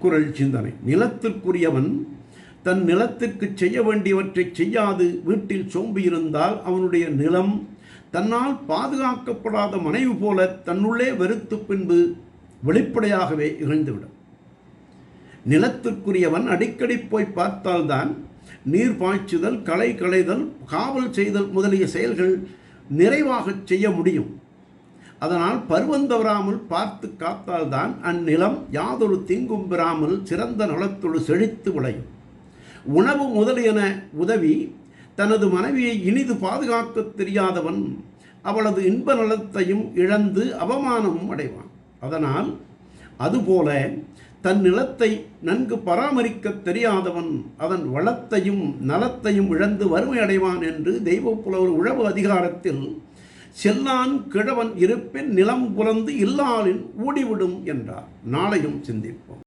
திருக்குறள் சிந்தனை. நிலத்திற்குரியவன் தன் நிலத்திற்கு செய்ய வேண்டியவற்றை செய்யாது வீட்டில் சோம்பியிருந்தால் அவனுடைய நிலம் தன்னால் பாதுகாக்கப்படாத மனைவி போல தன்னுள்ளே வெறுத்து பின்பு வெளிப்படையாகவே இகழ்ந்துவிடும். நிலத்திற்குரியவன் அடிக்கடி போய் பார்த்தால்தான் நீர் பாய்ச்சுதல், களை களைதல், காவல் செய்தல் முதலிய செயல்கள் நிறைவாக செய்ய முடியும். அதனால் பருவந்தவராமல் பார்த்து காத்தால்தான் அந்நிலம் யாதொரு தீங்கும் பெறாமல் சிறந்த நலத்தொடு செழித்து விளையும். உணவு முதலியன உதவி தனது மனைவியை இனிது பாதுகாக்க தெரியாதவன் அவளது இன்ப நலத்தையும் இழந்து அவமானமும் அடைவான். அதனால் அதுபோல தன் நிலத்தை நன்கு பராமரிக்க தெரியாதவன் அதன் வளத்தையும் நலத்தையும் இழந்து வறுமை அடைவான் என்று தெய்வப்புலவர் உழவு அதிகாரத்தில் செல்லான் கிழவன் இருப்பின் நிலம் புலந்து இல்லாளின் ஊடிவிடும் என்றார். நாளையும் சிந்திப்போம்.